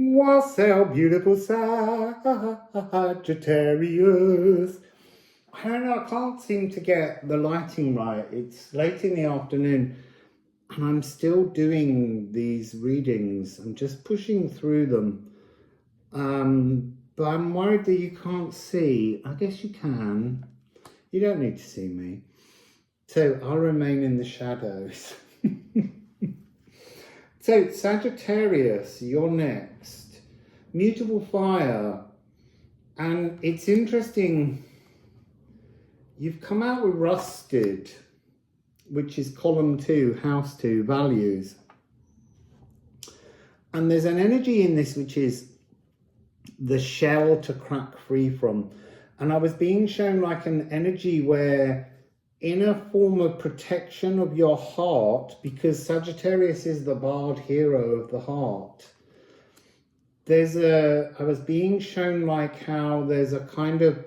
Wassail, beautiful Sagittarius. I don't know, I can't seem to get the lighting right. It's late in the afternoon and I'm still doing these readings. I'm just pushing through them. But I'm worried that you can't see. I guess you can. You don't need to see me. So I'll remain in the shadows. So Sagittarius, you're next. Mutable fire. And it's interesting, you've come out with rusted, which is column 2, house 2, values. And there's an energy in this which is the shell to crack free from. And I was being shown like an energy where in a form of protection of your heart, because Sagittarius is the bard hero of the heart, I was being shown like how there's a kind of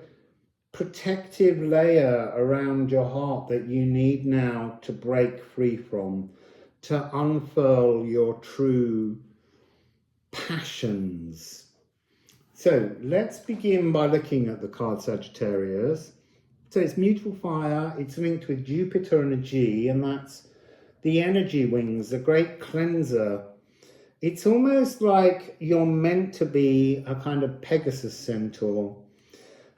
protective layer around your heart that you need now to break free from, to unfurl your true passions. So let's begin by looking at the card Sagittarius. So it's mutable fire, it's linked with Jupiter and a G, and that's the energy wings, the great cleanser. It's almost like you're meant to be a kind of Pegasus centaur,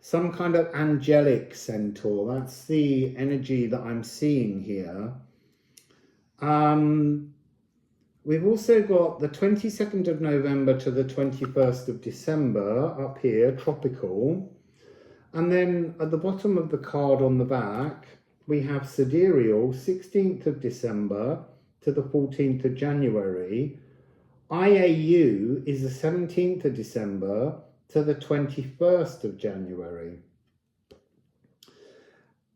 some kind of angelic centaur. That's the energy that I'm seeing here. We've also got the 22nd of November to the 21st of December up here, tropical. And then at the bottom of the card on the back, we have sidereal, 16th of December to the 14th of January. IAU is the 17th of December to the 21st of January.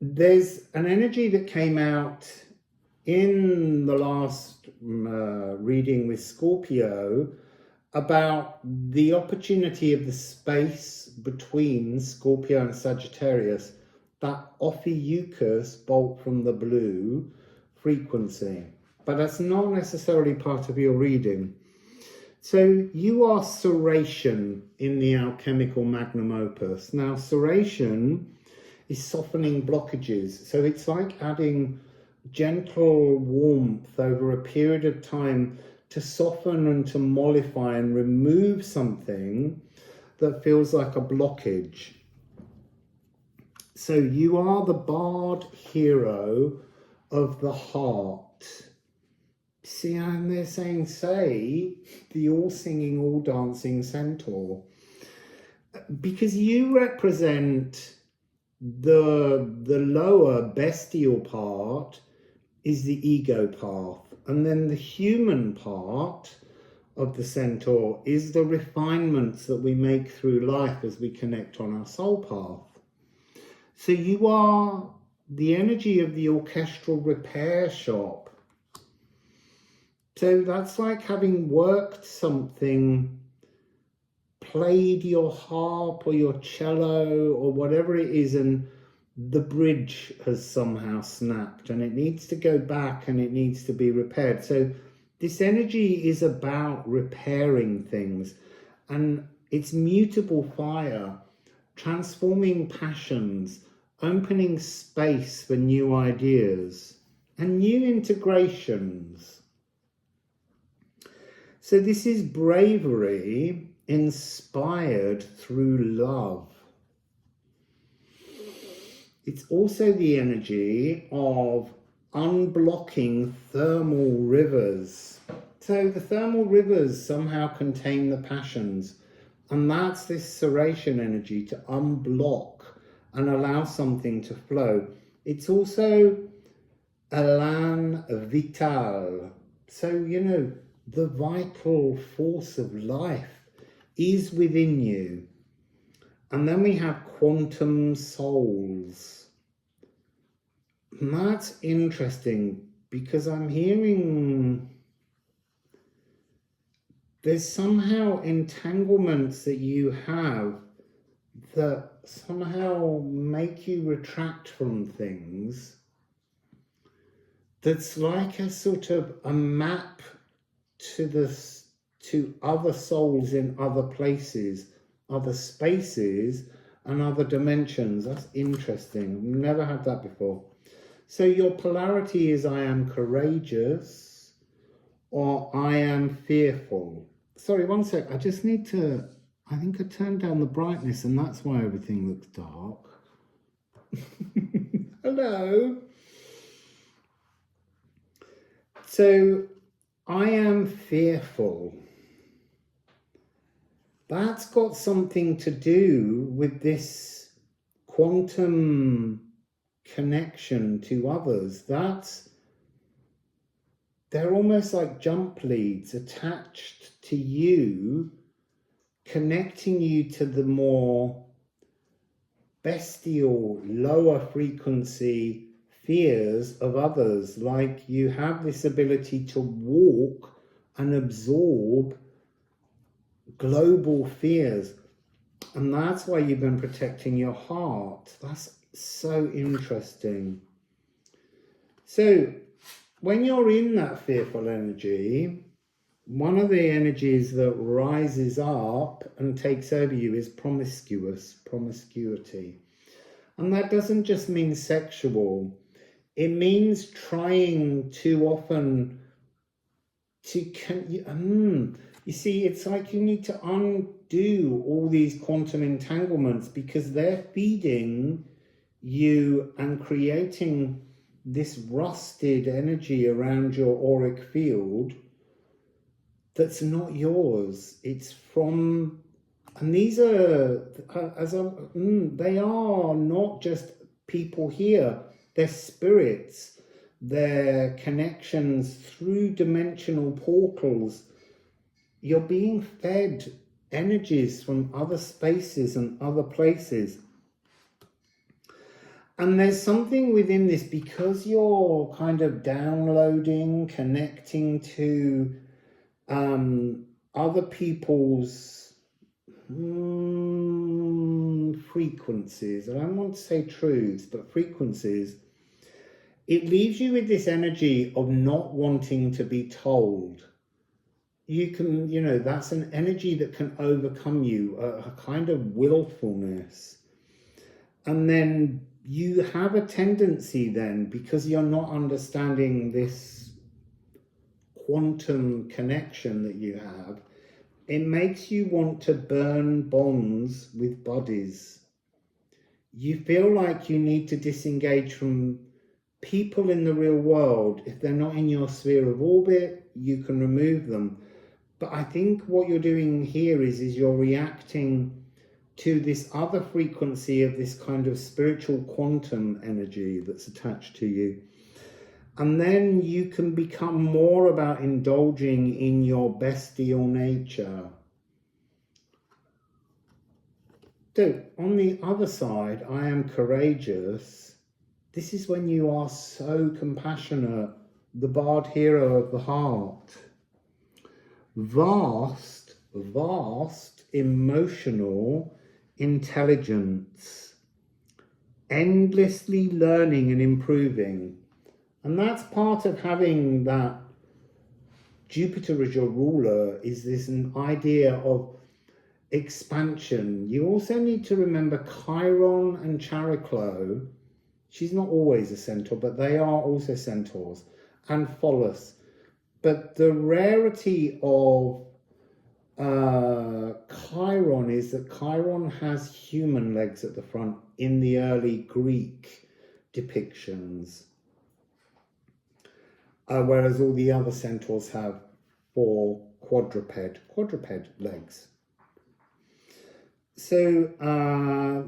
There's an energy that came out in the last reading with Scorpio about the opportunity of the space between Scorpio and Sagittarius, that Ophiuchus bolt from the blue frequency. But that's not necessarily part of your reading. So you are ceration in the alchemical magnum opus. Now ceration is softening blockages. So it's like adding gentle warmth over a period of time to soften and to mollify and remove something that feels like a blockage. So you are the bard hero of the heart. See, and they're saying, say, the all-singing, all-dancing centaur. Because you represent the lower bestial part is the ego path. And then the human part of the centaur is the refinements that we make through life as we connect on our soul path. So you are the energy of the orchestral repair shop. So that's like having worked something, played your harp or your cello or whatever it is, and the bridge has somehow snapped and it needs to go back and it needs to be repaired. So this energy is about repairing things, and it's mutable fire, transforming passions, opening space for new ideas and new integrations. So this is bravery inspired through love. It's also the energy of unblocking thermal rivers. So the thermal rivers somehow contain the passions, and that's this ceration energy to unblock and allow something to flow. It's also elan vital. So, you know, the vital force of life is within you. And then we have quantum souls. And that's interesting because I'm hearing there's somehow entanglements that you have that somehow make you retract from things. That's like a sort of a map to the to other souls in other places, other spaces, and other dimensions. That's interesting. I've never had that before. So your polarity is I am courageous or I am fearful. Sorry, one sec. I just need to, I think I turned down the brightness and that's why everything looks dark. Hello. So I am fearful. That's got something to do with this quantum connection to others. They're almost like jump leads attached to you, connecting you to the more bestial, lower frequency fears of others. Like you have this ability to walk and absorb global fears, and that's why you've been protecting your heart. That's so interesting. So when you're in that fearful energy, one of the energies that rises up and takes over you is promiscuity. And that doesn't just mean sexual. It means trying too often to... You see, it's like you need to undo all these quantum entanglements because they're feeding you and creating this rusted energy around your auric field that's not yours. It's from, and these are, they are not just people here, they're spirits, they're connections through dimensional portals. You're being fed energies from other spaces and other places. And there's something within this, because you're kind of downloading, connecting to other people's frequencies. I don't want to say truths, but frequencies. It leaves you with this energy of not wanting to be told. You can, that's an energy that can overcome you, a kind of willfulness. And then you have a tendency then, because you're not understanding this quantum connection that you have, it makes you want to burn bonds with bodies. You feel like you need to disengage from people in the real world. If they're not in your sphere of orbit, you can remove them. But I think what you're doing here is you're reacting to this other frequency of this kind of spiritual quantum energy that's attached to you. And then you can become more about indulging in your bestial nature. So on the other side, I am courageous. This is when you are so compassionate, the bard hero of the heart. Vast emotional intelligence, endlessly learning and improving. And that's part of having that Jupiter as your ruler, is this an idea of expansion. You also need to remember Chiron and Chariklo. She's not always a centaur, but they are also centaurs, and Phallus. But the rarity of Chiron is that Chiron has human legs at the front in the early Greek depictions, whereas all the other centaurs have 4 quadruped legs. So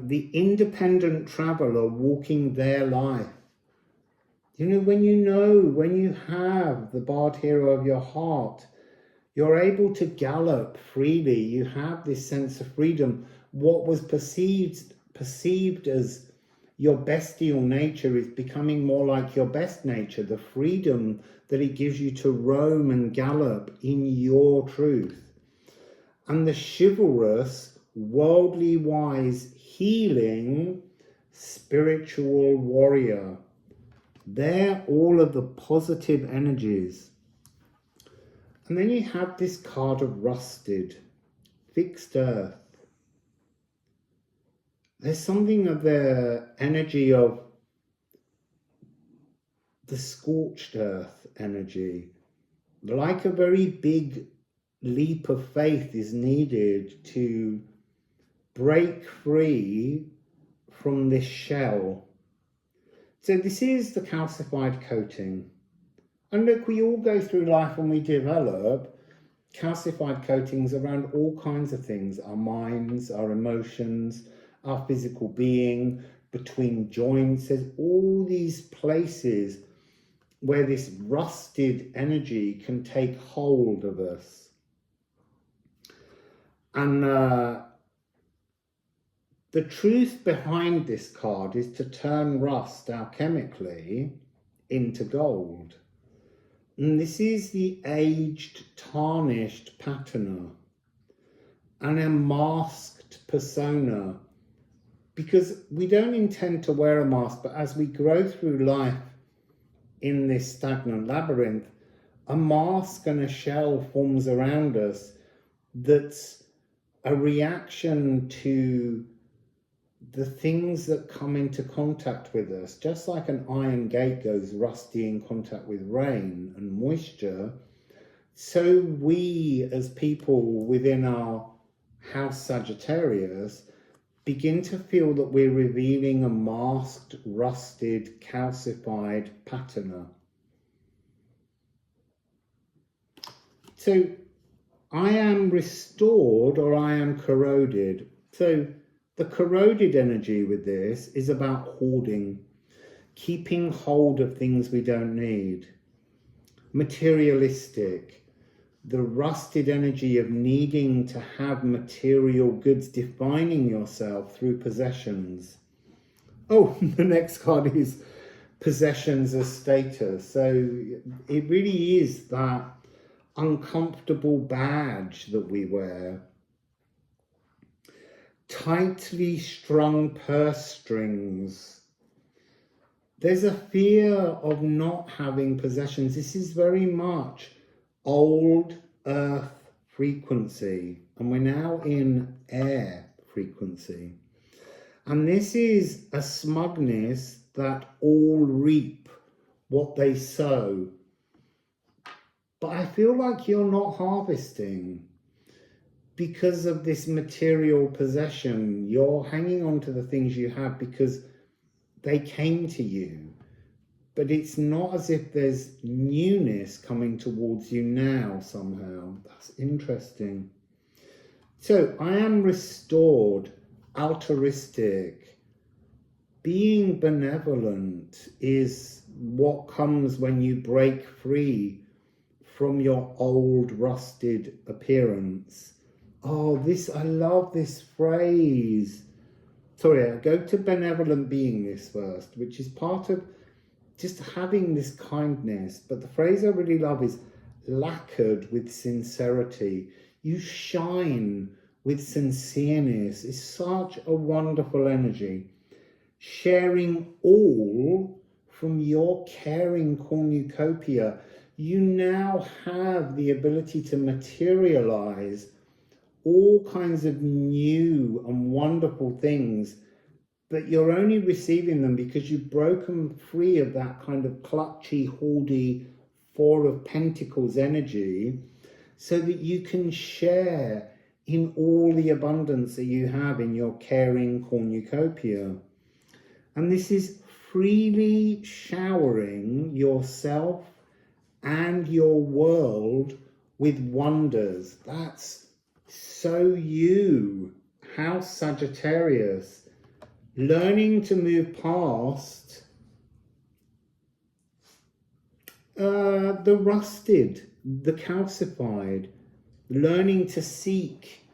the independent traveler walking their life. When you have the bard hero of your heart, you're able to gallop freely. You have this sense of freedom. What was perceived as your bestial nature is becoming more like your best nature, the freedom that it gives you to roam and gallop in your truth. And the chivalrous, worldly wise, healing, spiritual warrior. They're all of the positive energies. And then you have this card of rusted, fixed earth. There's something of the energy of the scorched earth energy. Like a very big leap of faith is needed to break free from this shell. So this is the calcified coating. And look, we all go through life and we develop calcified coatings around all kinds of things. Our minds, our emotions, our physical being, between joints. There's all these places where this rusted energy can take hold of us. And the truth behind this card is to turn rust alchemically into gold. And this is the aged, tarnished patina and a masked persona. Because we don't intend to wear a mask, but as we grow through life in this stagnant labyrinth, a mask and a shell forms around us that's a reaction to the things that come into contact with us. Just like an iron gate goes rusty in contact with rain and moisture, so we as people within our house Sagittarius begin to feel that we're revealing a masked, rusted, calcified patina. So I am restored or I am corroded. So the corroded energy with this is about hoarding, keeping hold of things we don't need. Materialistic, the rusted energy of needing to have material goods, defining yourself through possessions. Oh, the next card is possessions as status. So it really is that uncomfortable badge that we wear. Tightly strung purse strings. There's a fear of not having possessions. This is very much old earth frequency, and we're now in air frequency. And this is a smugness that all reap what they sow. But I feel like you're not harvesting because of this material possession. You're hanging on to the things you have because they came to you. But it's not as if there's newness coming towards you now somehow. That's interesting. So I am restored, altruistic. Being benevolent is what comes when you break free from your old rusted appearance. Oh, I love this phrase. Sorry, I'll go to benevolent beingness first, which is part of just having this kindness. But the phrase I really love is lacquered with sincerity. You shine with sincereness. It's such a wonderful energy. Sharing all from your caring cornucopia. You now have the ability to materialize all kinds of new and wonderful things, but you're only receiving them because you've broken free of that kind of clutchy, hoardy, Four of Pentacles energy, so that you can share in all the abundance that you have in your caring cornucopia. And this is freely showering yourself and your world with wonders. That's so you, House Sagittarius, learning to move past the rusted, the calcified, learning to seek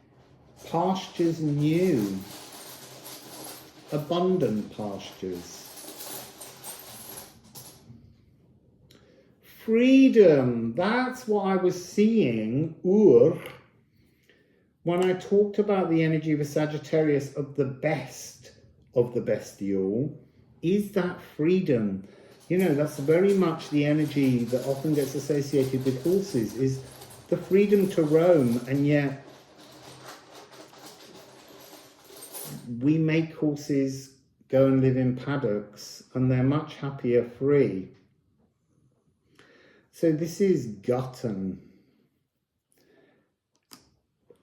pastures new, abundant pastures. Freedom, that's what I was seeing, when I talked about the energy of a Sagittarius of the bestial, is that freedom. You know, that's very much the energy that often gets associated with horses, is the freedom to roam, and yet we make horses go and live in paddocks and they're much happier free. So this is Gutton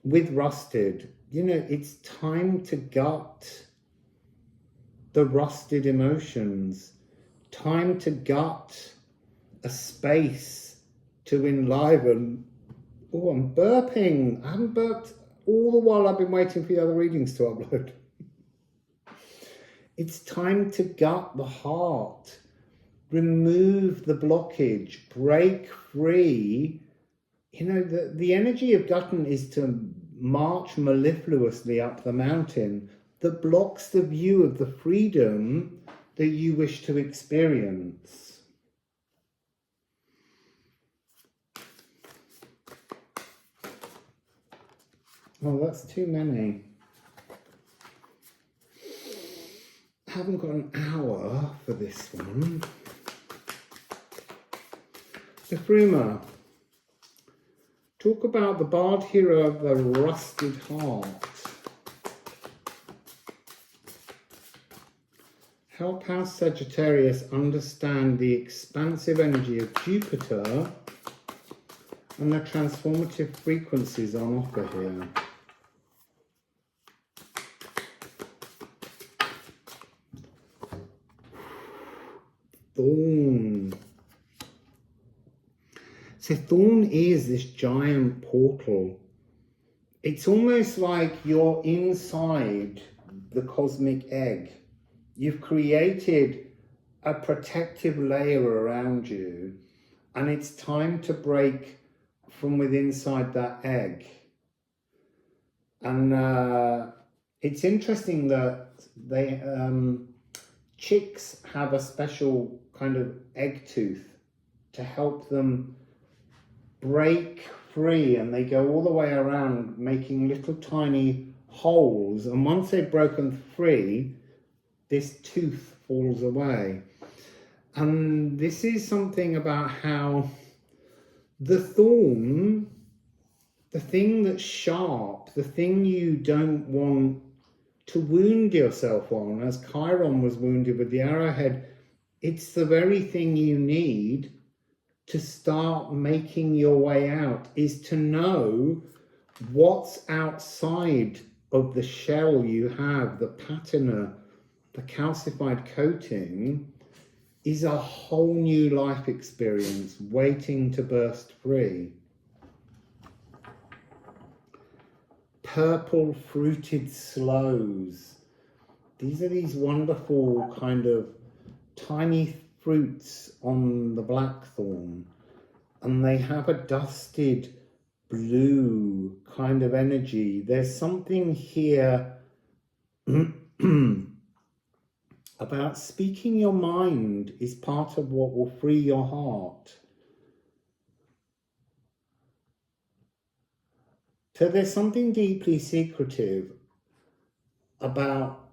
with rusted. You know, it's time to gut the rusted emotions, time to gut a space to enliven. Oh, I'm burping. I haven't burped all the while I've been waiting for the other readings to upload. It's time to gut the heart, remove the blockage, break free. You know, the energy of Gutton is to march mellifluously up the mountain that blocks the view of the freedom that you wish to experience. Oh, that's too many. I haven't got an hour for this one. Liffruma. Talk about the bard hero of the rusted heart. Help our Sagittarius understand the expansive energy of Jupiter and the transformative frequencies on offer here. Thorn. So Thorn is this giant portal. It's almost like you're inside the cosmic egg. You've created a protective layer around you, and it's time to break from within inside that egg. And it's interesting that they chicks have a special kind of egg tooth to help them break free, and they go all the way around making little tiny holes, and once they've broken free, this tooth falls away. And this is something about how the thorn, the thing that's sharp, the thing you don't want to wound yourself on, as Chiron was wounded with the arrowhead, it's the very thing you need to start making your way out, is to know what's outside of the shell you have, the patina, the calcified coating, is a whole new life experience waiting to burst free. Purple fruited sloes. These are these wonderful kind of tiny fruits on the blackthorn, and they have a dusted blue kind of energy. There's something here about speaking your mind is part of what will free your heart. So there's something deeply secretive about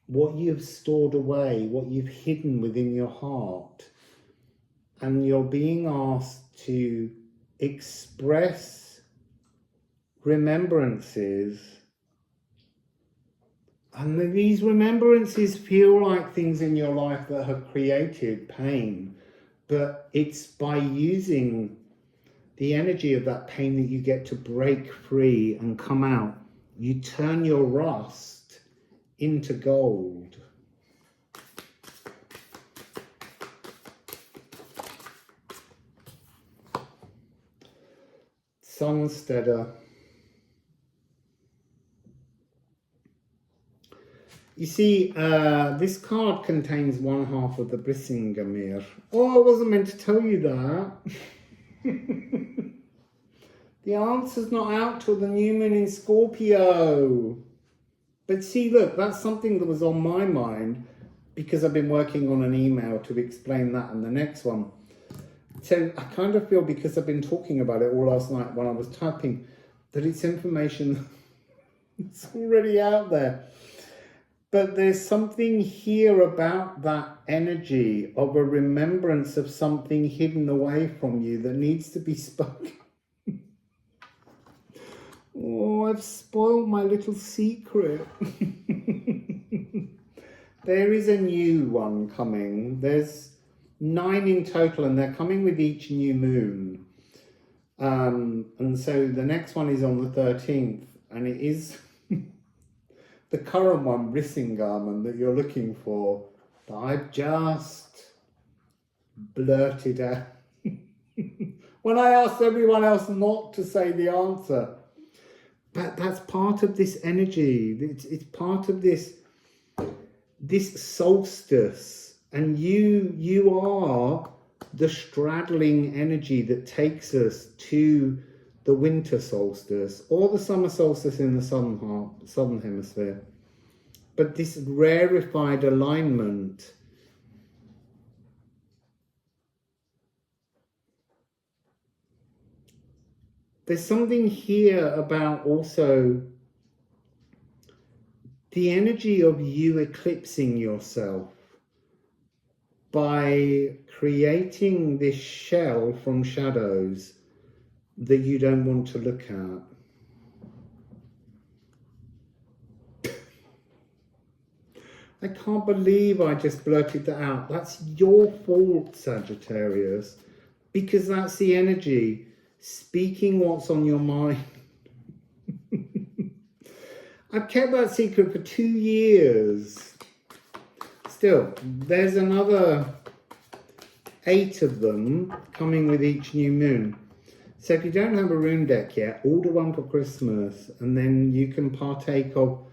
what you've stored away, what you've hidden within your heart, and you're being asked to express remembrances. And these remembrances feel like things in your life that have created pain, but it's by using the energy of that pain that you get to break free and come out. You turn your rust into gold. Sunsteader. You see, this card contains one half of the Brissingamere. Oh, I wasn't meant to tell you that. The answer's not out till the new moon in Scorpio. But see, look, that's something that was on my mind because I've been working on an email to explain that and the next one. So I kind of feel, because I've been talking about it all last night when I was typing, that it's information that's already out there. But there's something here about that energy of a remembrance of something hidden away from you that needs to be spoken. Oh, I've spoiled my little secret. There is a new one coming. There's 9 in total, and they're coming with each new moon. And so the next one is on the 13th, and it is the current one, Rissingarman, that you're looking for, that I've just blurted out when I asked everyone else not to say the answer. But that's part of this energy. It's part of this solstice, and you are the straddling energy that takes us to the winter solstice or the summer solstice in the southern hemisphere. But this rarefied alignment, there's something here about also the energy of you eclipsing yourself by creating this shell from shadows that you don't want to look at. I can't believe I just blurted that out. That's your fault, Sagittarius, because that's the energy speaking what's on your mind. I've kept that secret for 2 years. Still, there's another 8 of them coming with each new moon. So if you don't have a rune deck yet, order one for Christmas, and then you can partake of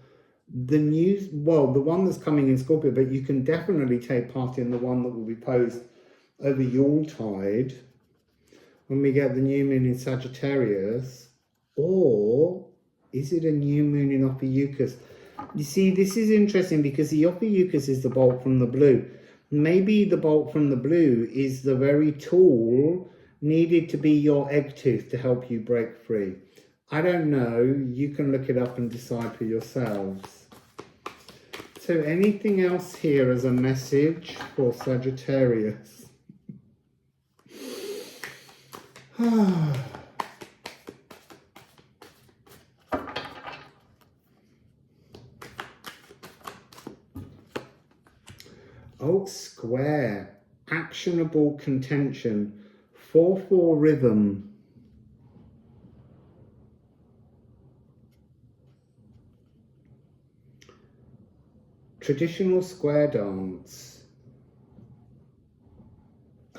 the new, well, the one that's coming in Scorpio, but you can definitely take part in the one that will be posed over Yuletide when we get the new moon in Sagittarius. Or is it a new moon in Ophiuchus? You see, this is interesting because the Ophiuchus is the bolt from the blue. Maybe the bolt from the blue is the very tool needed to be your egg tooth to help you break free. I don't know. You can look it up and decide for yourselves. So anything else here as a message for Sagittarius? Oh, square. Actionable contention. 4/4 rhythm. Traditional square dance.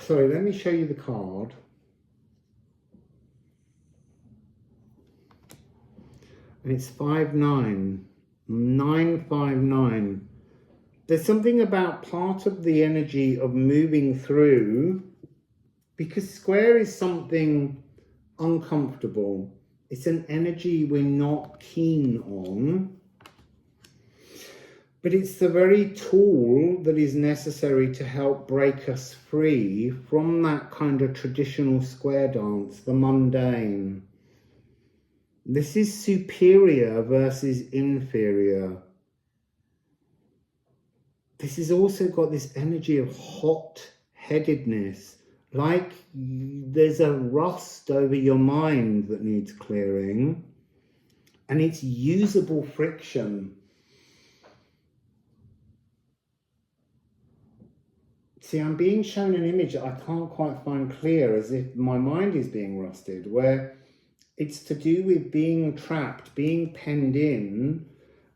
Sorry, let me show you the card. And it's 5/9. 9/5/9. There's something about part of the energy of moving through, because square is something uncomfortable. It's an energy we're not keen on. But it's the very tool that is necessary to help break us free from that kind of traditional square dance, the mundane. This is superior versus inferior. This has also got this energy of hot-headedness, like there's a rust over your mind that needs clearing, and it's usable friction. See, I'm being shown an image that I can't quite find clear, as if my mind is being rusted, where it's to do with being trapped, being penned in,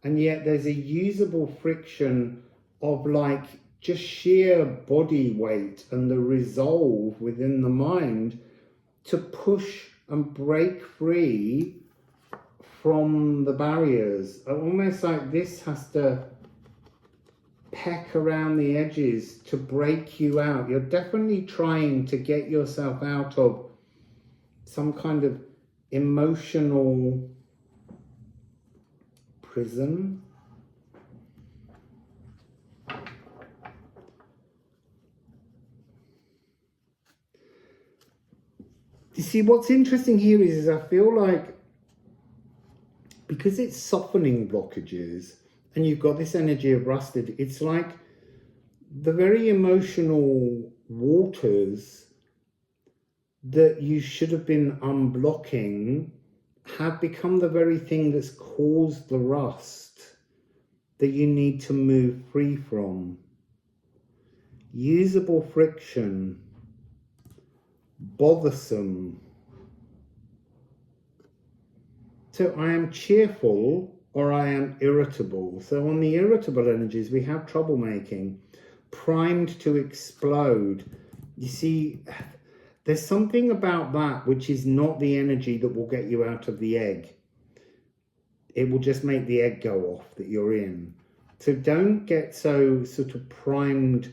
and yet there's a usable friction of like just sheer body weight and the resolve within the mind to push and break free from the barriers. Almost like this has to peck around the edges to break you out. You're definitely trying to get yourself out of some kind of emotional prison. You see, what's interesting here is I feel like, because it's softening blockages, And you've got this energy of rusted. It's like the very emotional waters that you should have been unblocking have become the very thing that's caused the rust that you need to move free from. Usable friction, bothersome. So I am cheerful or I am irritable. So on the irritable energies, we have troublemaking, primed to explode. You see, there's something about that which is not the energy that will get you out of the egg. It will just make the egg go off that you're in. So don't get so sort of primed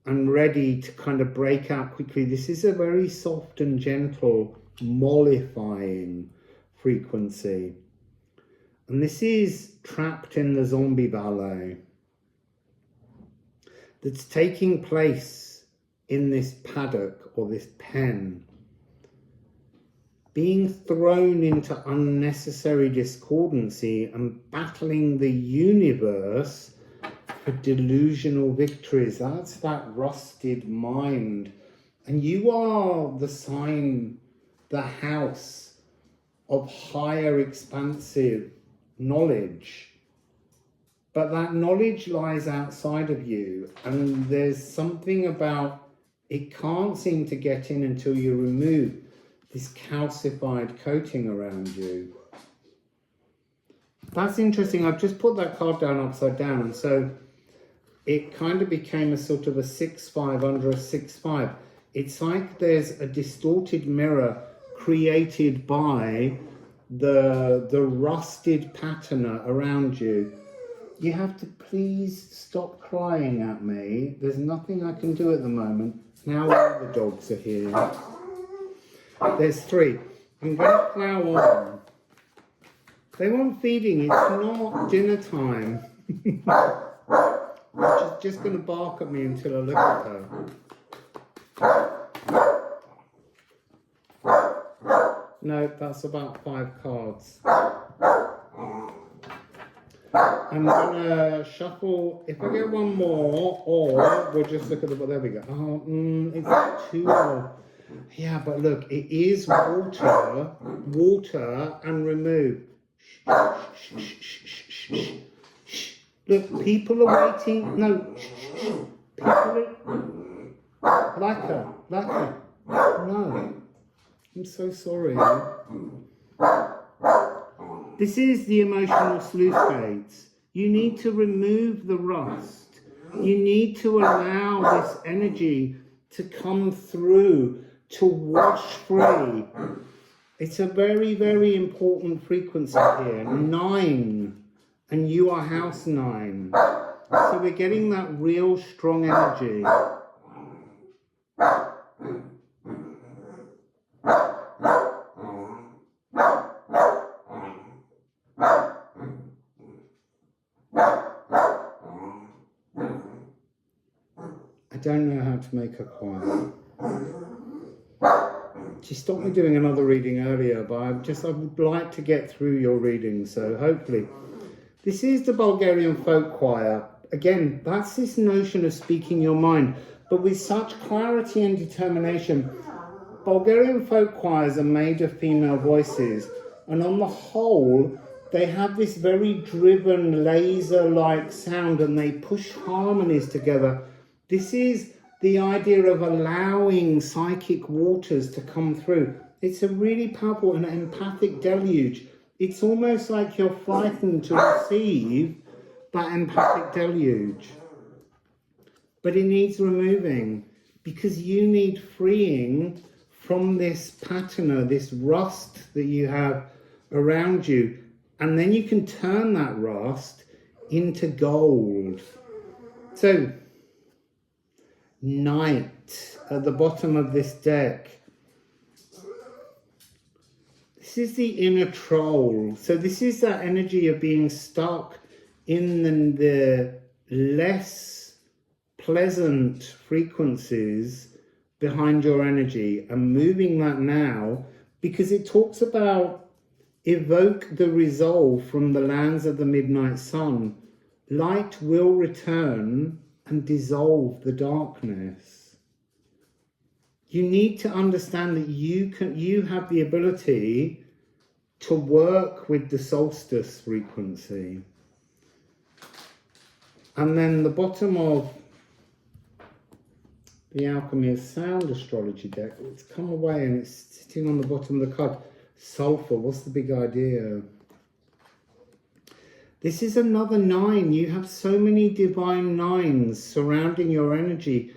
and ready to kind of break out quickly. This is a very soft and gentle, mollifying frequency. And this is trapped in the zombie ballet that's taking place in this paddock or this pen, being thrown into unnecessary discordancy and battling the universe for delusional victories. That's that rusted mind. And you are the sign, the house of higher expansive knowledge. But that knowledge lies outside of you. And there's something about it can't seem to get in until you remove this calcified coating around you. That's interesting. I've just put that card down upside down, and so it kind of became a sort of a 6-5 under a 6-5. It's like there's a distorted mirror created by the rusted patina around you. You have to please stop crying at me. There's nothing I can do at the moment. Now all the dogs are here. There's 3. I'm going to plough on. They want feeding. It's not dinner time. She's just going to bark at me until I look at her. No, that's about 5 cards. I'm going to shuffle. If I get one more, or we'll just look at the... There we go. Oh, it's 2 more. Yeah, but look, it is water and remove. Look, people are waiting. No, people are... Like her. No, I'm so sorry. This is the emotional sluice gates. You need to remove the rust. You need to allow this energy to come through, to wash free. It's a very, very important frequency here. 9, and you are house 9. So we're getting that real strong energy. I don't know how to make her quiet. She stopped me doing another reading earlier, but I would like to get through your reading, so hopefully. This is the Bulgarian folk choir. Again, that's this notion of speaking your mind, but with such clarity and determination. Bulgarian folk choirs are made of female voices, and on the whole, they have this very driven, laser-like sound, and they push harmonies together. This is the idea of allowing psychic waters to come through. It's a really powerful and empathic deluge. It's almost like you're frightened to receive that empathic deluge. But it needs removing, because you need freeing from this patina, this rust that you have around you. And then you can turn that rust into gold. So, Knight at the bottom of this deck. This is the inner troll. So this is that energy of being stuck in the less pleasant frequencies behind your energy and moving that now, because it talks about evoke the resolve from the lands of the midnight sun. light will return and dissolve the darkness. You need to understand that you have the ability to work with the solstice frequency. And then the bottom of the Alchemy of Sound Astrology Deck, it's come away and it's sitting on the bottom of the card. Sulfur, what's the big idea? This is another 9. You have so many divine 9s surrounding your energy.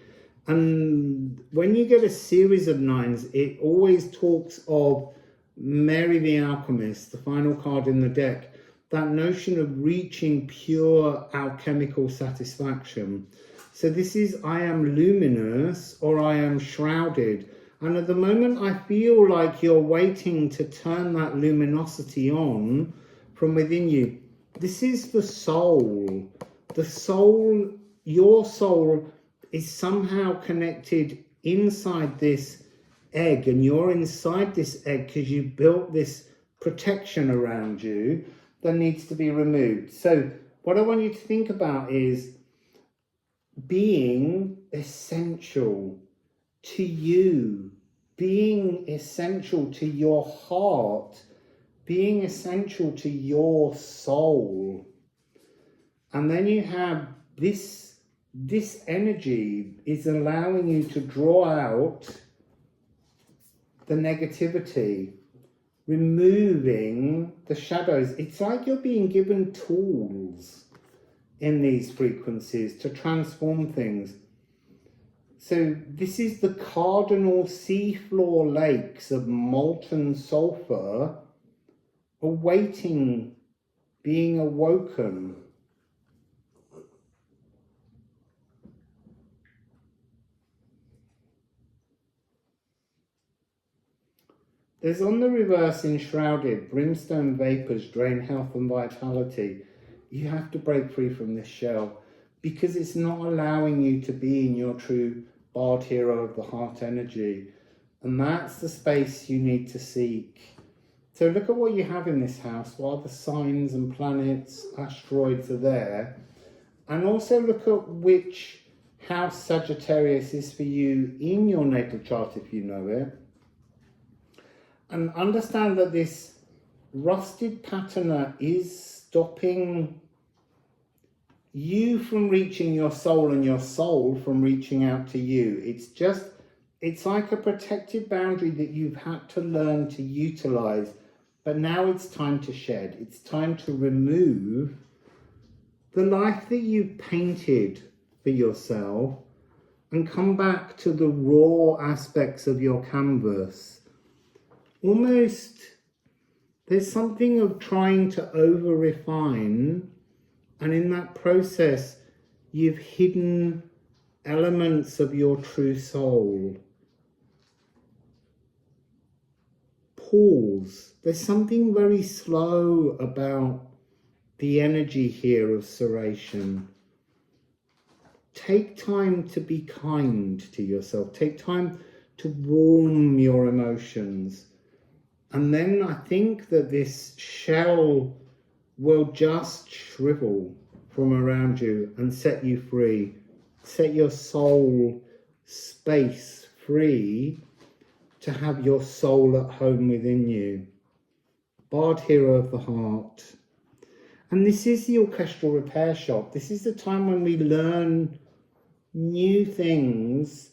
And when you get a series of 9s, it always talks of Mary the Alchemist, the final card in the deck. That notion of reaching pure alchemical satisfaction. So this is, I am luminous or I am shrouded. And at the moment, I feel like you're waiting to turn that luminosity on from within you. This is the soul. The soul, your soul is somehow connected inside this egg, and you're inside this egg because you built this protection around you that needs to be removed. So what I want you to think about is being essential to you, being essential to your heart, being essential to your soul. And then you have this energy is allowing you to draw out the negativity, removing the shadows. It's like you're being given tools in these frequencies to transform things. So this is the cardinal seafloor lakes of molten sulfur awaiting being awoken. There's on the reverse enshrouded, brimstone vapors drain health and vitality. You have to break free from this shell because it's not allowing you to be in your true bard hero of the heart energy. And that's the space you need to seek. So look at what you have in this house, what other signs and planets, asteroids are there. And also look at which house Sagittarius is for you in your natal chart if you know it. And understand that this rusted patterner is stopping you from reaching your soul and your soul from reaching out to you. It's like a protected boundary that you've had to learn to utilize, but now it's time to shed. It's time to remove the life that you painted for yourself and come back to the raw aspects of your canvas. Almost, there's something of trying to over-refine, and in that process, you've hidden elements of your true soul. Pause. There's something very slow about the energy here of ceration. Take time to be kind to yourself. Take time to warm your emotions. And then I think that this shell will just shrivel from around you and set you free. Set your soul space free to have your soul at home within you. Bard hero of the heart. And this is the orchestral repair shop. This is the time when we learn new things,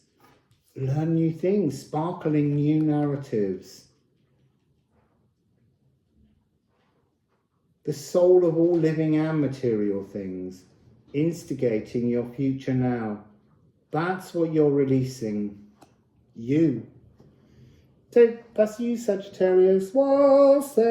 sparkling new narratives. The soul of all living and material things, instigating your future now. That's what you're releasing. You. So that's you, Sagittarius. Wassail.